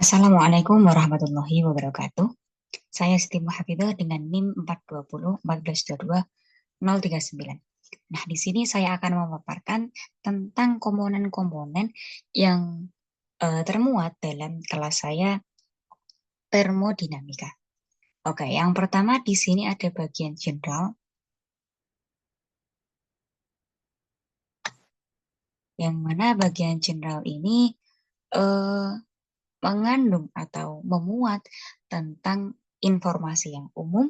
Assalamualaikum warahmatullahi wabarakatuh. Saya Siti Muhafidah dengan NIM 420 1422039. Nah, di sini saya akan memaparkan tentang komponen-komponen yang termuat dalam kelas saya termodinamika. Oke, yang pertama di sini ada bagian general, yang mana bagian general ini eh, mengandung atau memuat tentang informasi yang umum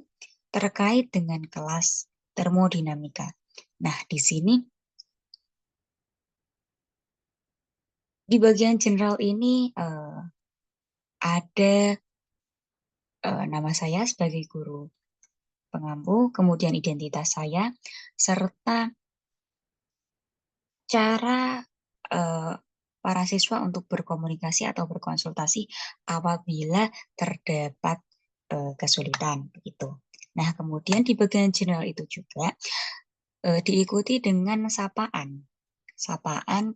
terkait dengan kelas termodinamika. Nah, di sini di bagian general ini ada nama saya sebagai guru pengampu, kemudian identitas saya, serta cara eh, para siswa untuk berkomunikasi atau berkonsultasi apabila terdapat kesulitan begitu. Nah, kemudian di bagian general itu juga diikuti dengan sapaan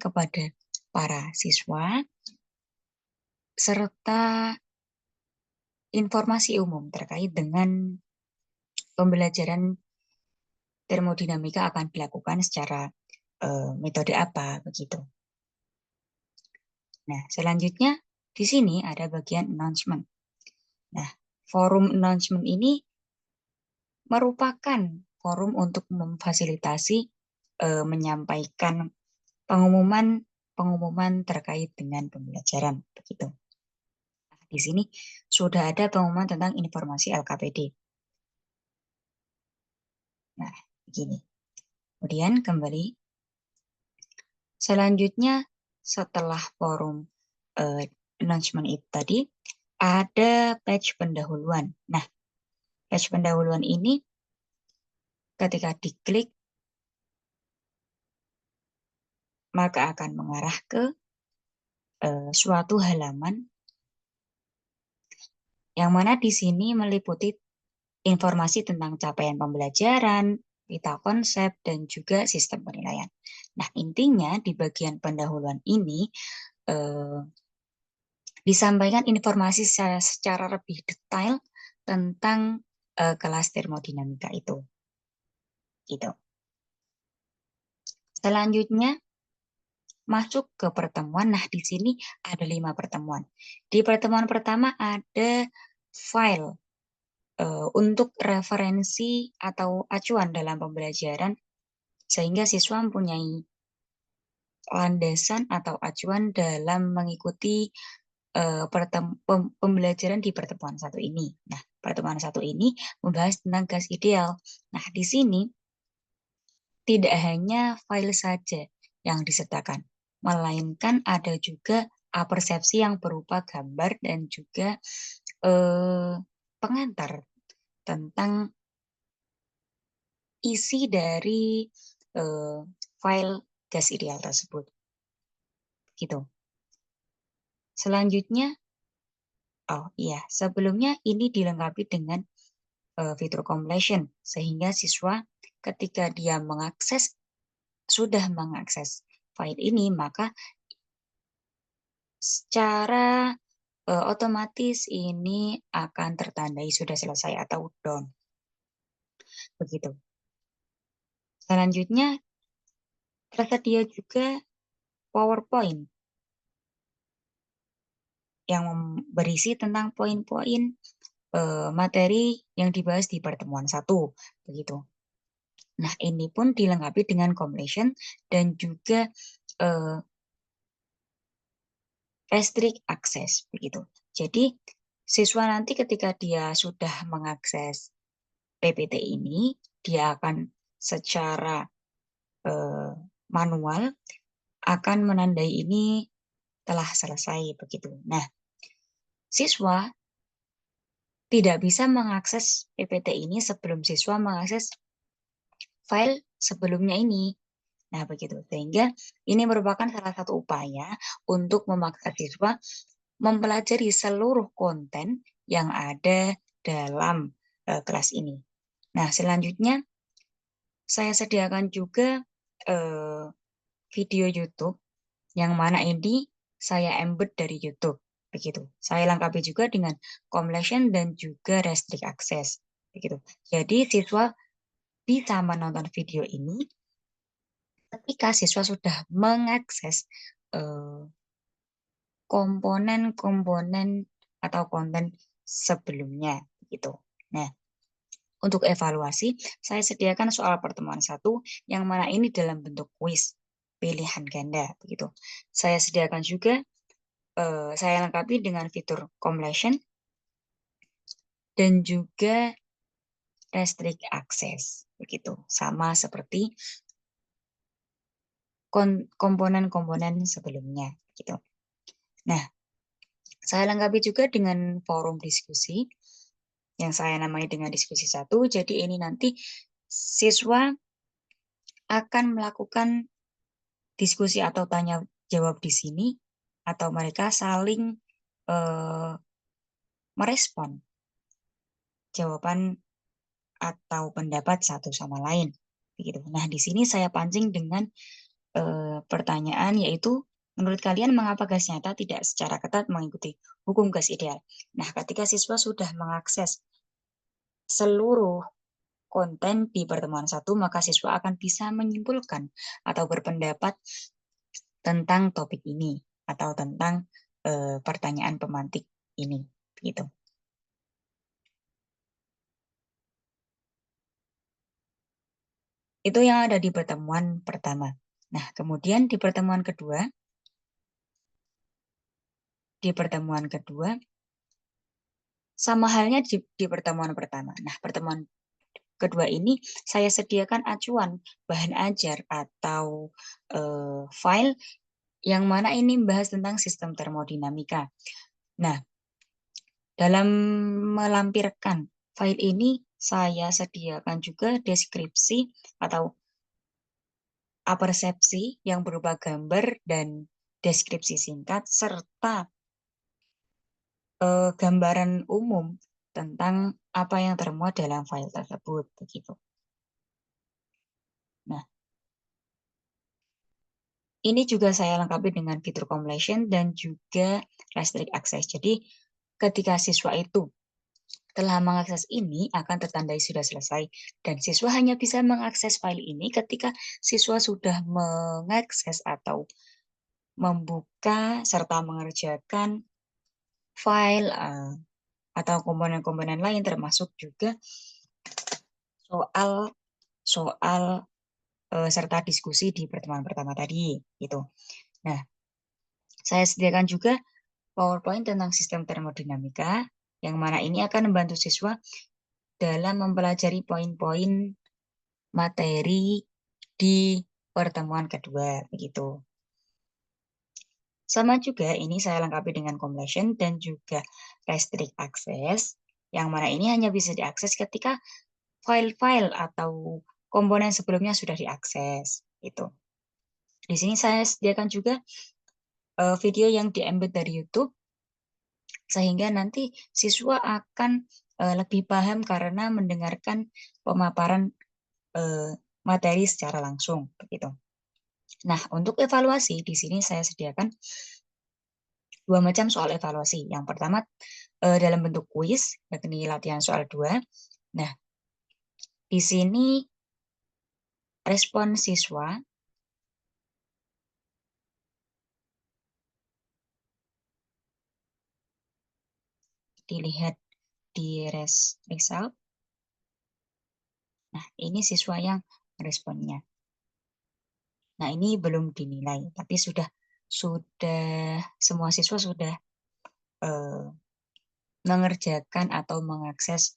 kepada para siswa serta informasi umum terkait dengan pembelajaran termodinamika akan dilakukan secara metode apa begitu. Nah, selanjutnya di sini ada bagian announcement. Nah, forum announcement ini merupakan forum untuk memfasilitasi menyampaikan pengumuman terkait dengan pembelajaran begitu. Nah, di sini sudah ada pengumuman tentang informasi LKPD. Nah, begini. Kemudian kembali selanjutnya setelah forum announcement itu tadi ada page pendahuluan. Nah, page pendahuluan ini ketika diklik maka akan mengarah ke suatu halaman yang mana di sini meliputi informasi tentang capaian pembelajaran, peta konsep, dan juga sistem penilaian. Nah, intinya di bagian pendahuluan ini disampaikan informasi secara lebih detail tentang kelas termodinamika itu. Gitu. Selanjutnya masuk ke pertemuan. Nah, di sini ada 5 pertemuan. Di pertemuan pertama ada file untuk referensi atau acuan dalam pembelajaran sehingga siswa mempunyai landasan atau acuan dalam mengikuti pembelajaran di pertemuan satu ini. Nah, pertemuan satu ini membahas tentang gas ideal. Nah, di sini tidak hanya file saja yang disertakan, melainkan ada juga persepsi yang berupa gambar dan juga pengantar tentang isi dari file gas ideal tersebut. Gitu. Selanjutnya, oh iya, sebelumnya ini dilengkapi dengan fitur completion sehingga siswa ketika dia sudah mengakses file ini maka secara otomatis ini akan tertandai sudah selesai atau down. Begitu. Selanjutnya tersedia juga PowerPoint yang berisi tentang poin-poin materi yang dibahas di pertemuan satu, begitu. Nah, ini pun dilengkapi dengan completion dan juga restrict access, begitu. Jadi, siswa nanti ketika dia sudah mengakses PPT ini, dia akan secara manual akan menandai ini telah selesai, begitu. Nah, siswa tidak bisa mengakses PPT ini sebelum siswa mengakses file sebelumnya ini. Nah, begitu. Sehingga ini merupakan salah satu upaya untuk memaksa siswa mempelajari seluruh konten yang ada dalam kelas ini. Nah, selanjutnya saya sediakan juga video YouTube yang mana ini saya embed dari YouTube. begitu. Saya lengkapi juga dengan completion dan juga restrict access, begitu. Jadi siswa bisa menonton video ini ketika siswa sudah mengakses komponen-komponen atau konten sebelumnya, gitu. Nah, untuk evaluasi, saya sediakan soal pertemuan 1 yang mana ini dalam bentuk kuis pilihan ganda, begitu. Saya sediakan juga, saya lengkapi dengan fitur completion dan juga restrict access, begitu. Sama seperti komponen-komponen sebelumnya, gitu. Nah, saya lengkapi juga dengan forum diskusi yang saya namai dengan diskusi 1. Jadi ini nanti siswa akan melakukan diskusi atau tanya jawab di sini atau mereka saling merespon jawaban atau pendapat satu sama lain, begitu. Nah, di sini saya pancing dengan pertanyaan yaitu, menurut kalian mengapa gas nyata tidak secara ketat mengikuti hukum gas ideal? Nah, ketika siswa sudah mengakses seluruh konten di pertemuan 1, maka siswa akan bisa menyimpulkan atau berpendapat tentang topik ini atau tentang pertanyaan pemantik ini, gitu. Itu yang ada di pertemuan pertama. Nah, kemudian di pertemuan kedua sama halnya di pertemuan pertama. Nah, pertemuan kedua ini saya sediakan acuan bahan ajar atau file yang mana ini membahas tentang sistem termodinamika. Nah, dalam melampirkan file ini saya sediakan juga deskripsi atau apersepsi yang berupa gambar dan deskripsi singkat serta gambaran umum tentang apa yang termuat dalam file tersebut, begitu. Nah, ini juga saya lengkapi dengan fitur completion dan juga restrict access. Jadi, ketika siswa itu telah mengakses ini akan tertandai sudah selesai dan siswa hanya bisa mengakses file ini ketika siswa sudah mengakses atau membuka serta mengerjakan file atau komponen-komponen lain termasuk juga soal soal serta diskusi di pertemuan pertama tadi gitu. Nah, saya sediakan juga PowerPoint tentang sistem termodinamika yang mana ini akan membantu siswa dalam mempelajari poin-poin materi di pertemuan kedua begitu. Sama juga ini saya lengkapi dengan completion dan juga restrict access yang mana ini hanya bisa diakses ketika file-file atau komponen sebelumnya sudah diakses itu. Di sini saya sediakan juga video yang di-embed dari YouTube sehingga nanti siswa akan lebih paham karena mendengarkan pemaparan materi secara langsung begitu. Nah, untuk evaluasi di sini saya sediakan 2 macam soal evaluasi. Yang pertama dalam bentuk kuis, yakni latihan soal 2. Nah, di sini respon siswa dilihat di result. Nah, ini siswa yang responnya. Nah, ini belum dinilai, tapi sudah semua siswa sudah mengerjakan atau mengakses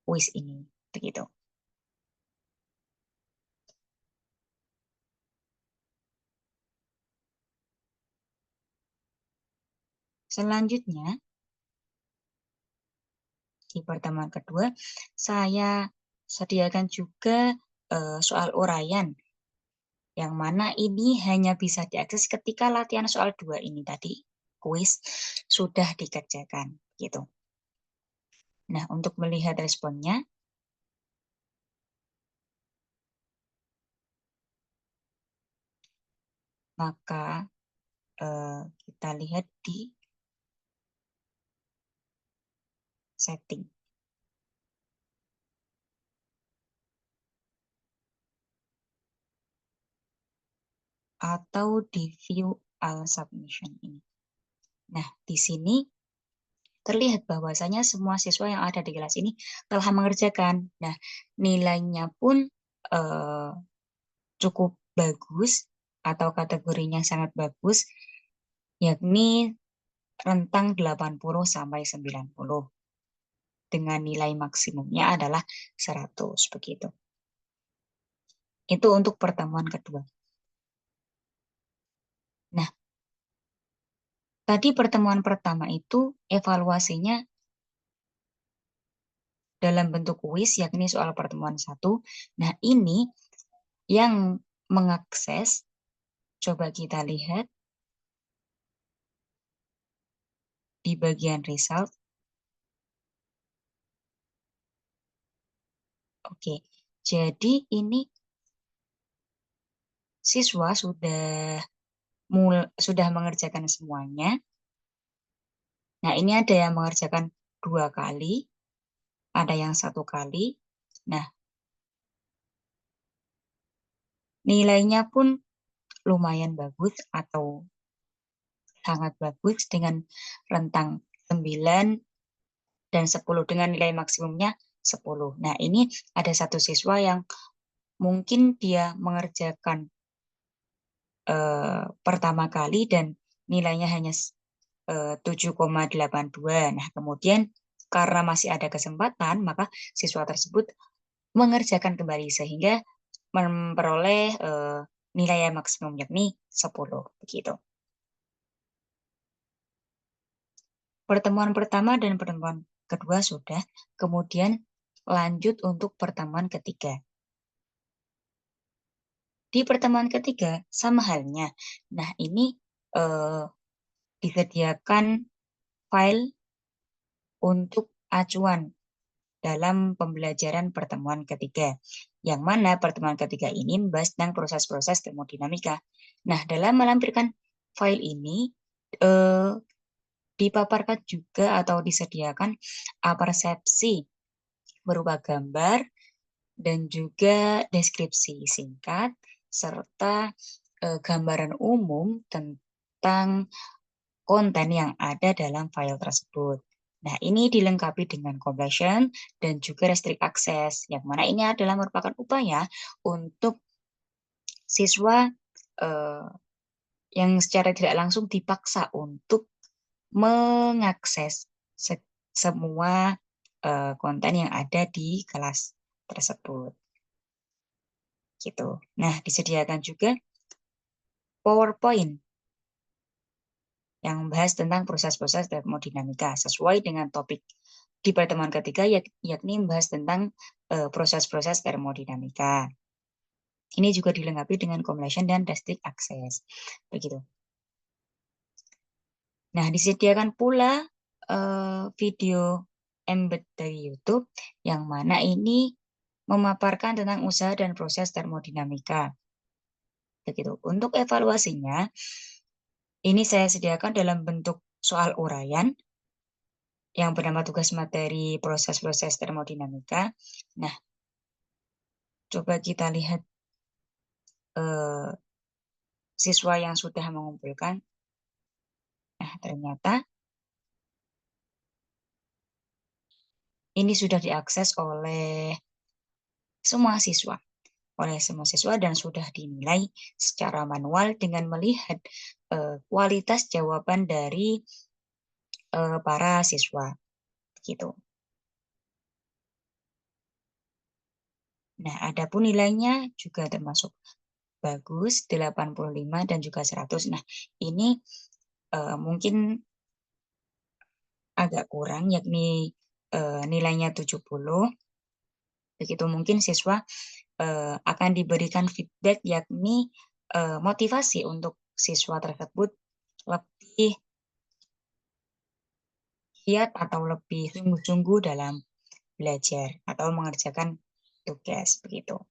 kuis ini, begitu. Selanjutnya, di pertemuan kedua, saya sediakan juga soal uraian, yang mana ini hanya bisa diakses ketika latihan soal 2 ini tadi, kuis, sudah dikerjakan, gitu. Nah, untuk melihat responnya, maka kita lihat di setting atau di view all submission ini. Nah, di sini terlihat bahwasanya semua siswa yang ada di kelas ini telah mengerjakan. Nah, nilainya pun cukup bagus atau kategorinya sangat bagus, yakni rentang 80 sampai 90. Dengan nilai maksimumnya adalah 100 begitu. Itu untuk pertemuan kedua. Nah, tadi pertemuan pertama itu evaluasinya dalam bentuk kuis, yakni soal pertemuan 1. Nah, ini yang mengakses, coba kita lihat di bagian result. Oke, jadi ini siswa sudah mengerjakan semuanya. Nah, ini ada yang mengerjakan 2 kali, ada yang 1 kali. Nah, nilainya pun lumayan bagus atau sangat bagus dengan rentang 9 dan 10 dengan nilai maksimumnya 10. Nah, ini ada satu siswa yang mungkin dia mengerjakan pertama kali dan nilainya hanya 7,82. Nah, kemudian karena masih ada kesempatan, maka siswa tersebut mengerjakan kembali sehingga memperoleh nilai yang maksimum yakni 10 begitu. Pertemuan pertama dan pertemuan kedua sudah, kemudian lanjut untuk pertemuan ketiga. Di pertemuan ketiga sama halnya. Nah, ini disediakan file untuk acuan dalam pembelajaran pertemuan ketiga. Yang mana pertemuan ketiga ini membahas tentang proses-proses termodinamika. Nah, dalam melampirkan file ini dipaparkan juga atau disediakan persepsi berupa gambar dan juga deskripsi singkat serta gambaran umum tentang konten yang ada dalam file tersebut. Nah, ini dilengkapi dengan completion dan juga restrict access, yang mana ini adalah merupakan upaya untuk siswa yang secara tidak langsung dipaksa untuk mengakses semua konten yang ada di kelas tersebut. Gitu. Nah, disediakan juga PowerPoint yang membahas tentang proses-proses termodinamika sesuai dengan topik di pertemuan ketiga, yakni membahas tentang proses-proses termodinamika. Ini juga dilengkapi dengan completion dan restrict access. Begitu. Nah, disediakan pula video embed dari YouTube yang mana ini memaparkan tentang usaha dan proses termodinamika. Begitu. Untuk evaluasinya, ini saya sediakan dalam bentuk soal uraian yang bernama tugas materi proses-proses termodinamika. Nah, coba kita lihat siswa yang sudah mengumpulkan. Nah, ternyata ini sudah diakses oleh semua siswa. Dan sudah dinilai secara manual dengan melihat kualitas jawaban dari para siswa. Gitu. Nah, adapun nilainya juga termasuk bagus, 85 dan juga 100. Nah, ini mungkin agak kurang, yakni nilainya 70. Begitu mungkin siswa akan diberikan feedback, yakni motivasi untuk siswa tersebut lebih giat atau lebih sungguh-sungguh dalam belajar atau mengerjakan tugas begitu.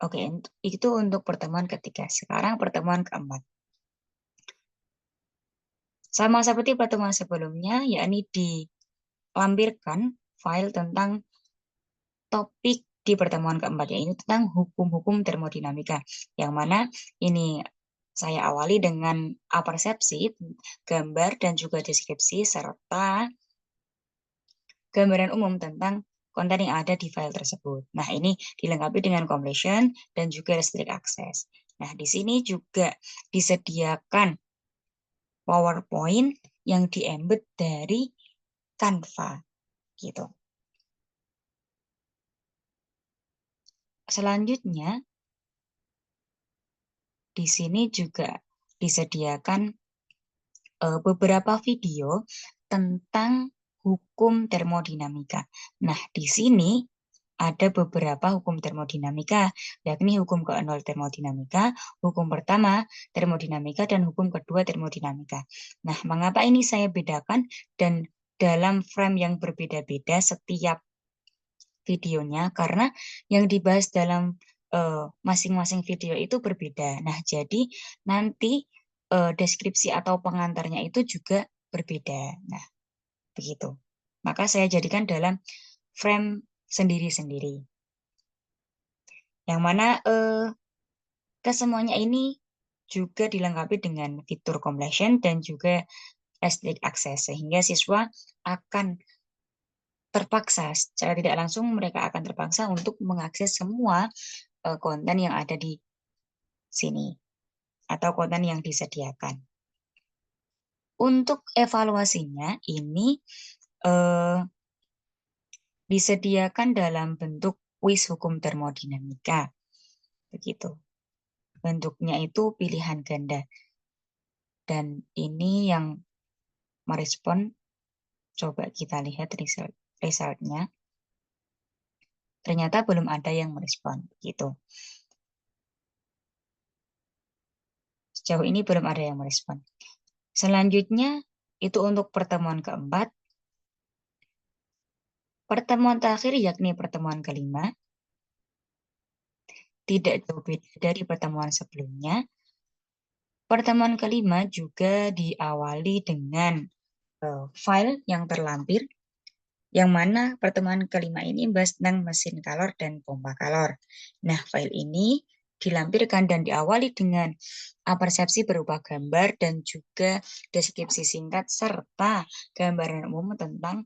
Oke, itu untuk pertemuan ketiga. Sekarang pertemuan keempat. Sama seperti pertemuan sebelumnya, yakni dilampirkan file tentang topik di pertemuan keempat, yaitu tentang hukum-hukum termodinamika. Yang mana ini saya awali dengan apersepsi, gambar, dan juga deskripsi, serta gambaran umum tentang konten yang ada di file tersebut. Nah, ini dilengkapi dengan completion dan juga restrict access. Nah, di sini juga disediakan PowerPoint yang di-embed dari Canva gitu. Selanjutnya, di sini juga disediakan beberapa video tentang hukum termodinamika. Nah, di sini ada beberapa hukum termodinamika, yakni hukum ke-0 termodinamika, hukum pertama termodinamika, dan hukum kedua termodinamika. Nah, mengapa ini saya bedakan dan dalam frame yang berbeda-beda setiap videonya? Karena yang dibahas dalam masing-masing video itu berbeda. Nah, jadi nanti deskripsi atau pengantarnya itu juga berbeda. Nah, begitu. Maka saya jadikan dalam frame sendiri-sendiri. Yang mana kesemuanya ini juga dilengkapi dengan fitur completion dan juga restrict access, sehingga siswa akan terpaksa, secara tidak langsung mereka akan terpaksa untuk mengakses semua konten yang ada di sini atau konten yang disediakan. Untuk evaluasinya ini disediakan dalam bentuk kuis hukum termodinamika. Begitu. Bentuknya itu pilihan ganda. Dan ini yang merespon, coba kita lihat resultnya. Ternyata belum ada yang merespon. Begitu. Sejauh ini belum ada yang merespon. Selanjutnya, itu untuk pertemuan keempat. Pertemuan terakhir yakni pertemuan kelima. Tidak jauh beda dari pertemuan sebelumnya. Pertemuan kelima juga diawali dengan file yang terlampir, yang mana pertemuan kelima ini membahas tentang mesin kalor dan pompa kalor. Nah, file ini dilampirkan dan diawali dengan apersepsi berupa gambar dan juga deskripsi singkat serta gambaran umum tentang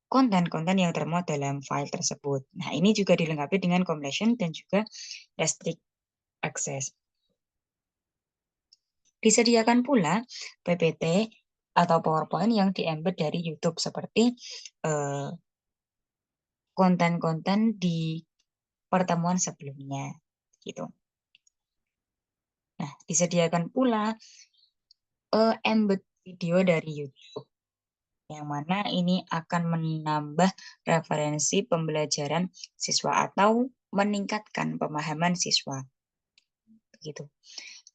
konten-konten yang termuat dalam file tersebut. Nah, ini juga dilengkapi dengan completion dan juga restrict access. Disediakan pula PPT atau PowerPoint yang di-embed dari YouTube seperti konten-konten di pertemuan sebelumnya gitu. Nah, disediakan pula embed video dari YouTube yang mana ini akan menambah referensi pembelajaran siswa atau meningkatkan pemahaman siswa. Begitu.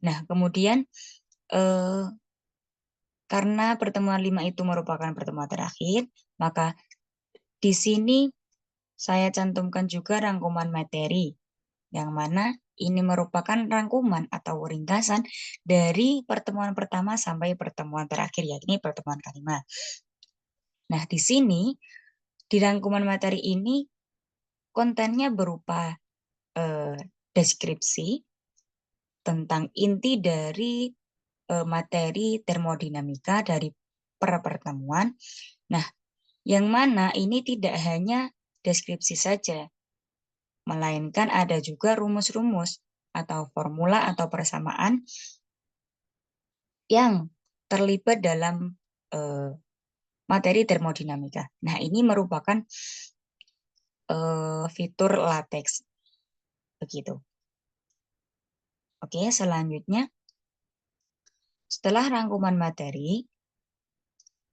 Nah, kemudian karena pertemuan 5 itu merupakan pertemuan terakhir, maka di sini saya cantumkan juga rangkuman materi, yang mana ini merupakan rangkuman atau ringkasan dari pertemuan pertama sampai pertemuan terakhir, yakni pertemuan kelima. Nah, di sini, di rangkuman materi ini, kontennya berupa deskripsi tentang inti dari materi termodinamika dari per pertemuan. Nah, yang mana ini tidak hanya deskripsi saja, melainkan ada juga rumus-rumus atau formula atau persamaan yang terlibat dalam materi termodinamika. Nah, ini merupakan fitur LaTeX. Begitu. Oke, selanjutnya, setelah rangkuman materi,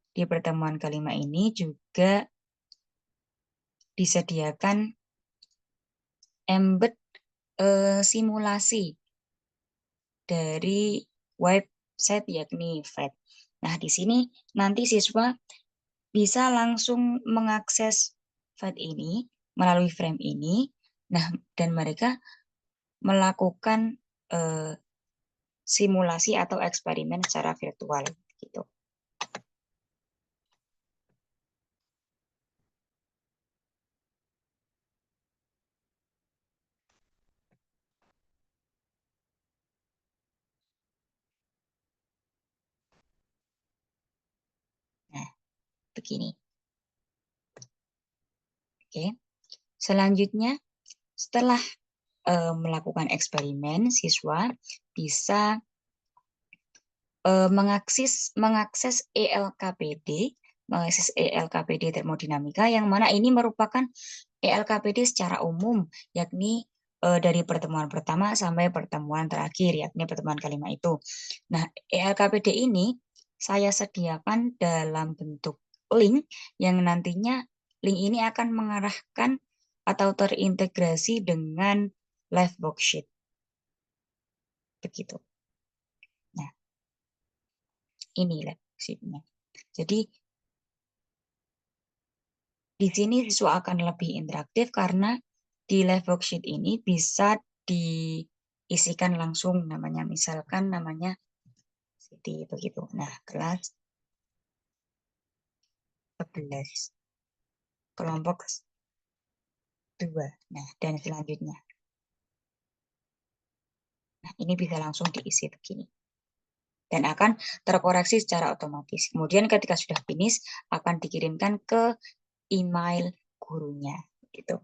di pertemuan kelima ini juga disediakan embed simulasi dari website yakni FED. Nah, di sini nanti siswa bisa langsung mengakses FED ini melalui frame ini Nah, dan mereka melakukan, simulasi atau eksperimen secara virtual, gitu. Nah, begini. Oke. Selanjutnya, setelah, melakukan eksperimen, siswa bisa, mengakses ELKPD termodinamika, yang mana ini merupakan ELKPD secara umum, yakni, dari pertemuan pertama sampai pertemuan terakhir, yakni pertemuan kelima itu. Nah, ELKPD ini saya sediakan dalam bentuk link, yang nantinya link ini akan mengarahkan atau terintegrasi dengan live worksheet, begitu. Nah, ini live worksheet-nya. Jadi, di sini siswa akan lebih interaktif karena di live worksheet ini bisa diisikan langsung namanya, misalkan namanya Siti, begitu. Nah, kelas 11, kelompok 2. Nah, dan selanjutnya. Nah, ini bisa langsung diisi begini. Dan akan terkoreksi secara otomatis. Kemudian ketika sudah finish, akan dikirimkan ke email gurunya, gitu.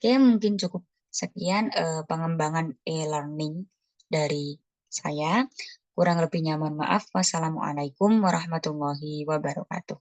Oke, mungkin cukup sekian pengembangan e-learning dari saya. Kurang lebihnya mohon maaf. Wassalamualaikum warahmatullahi wabarakatuh.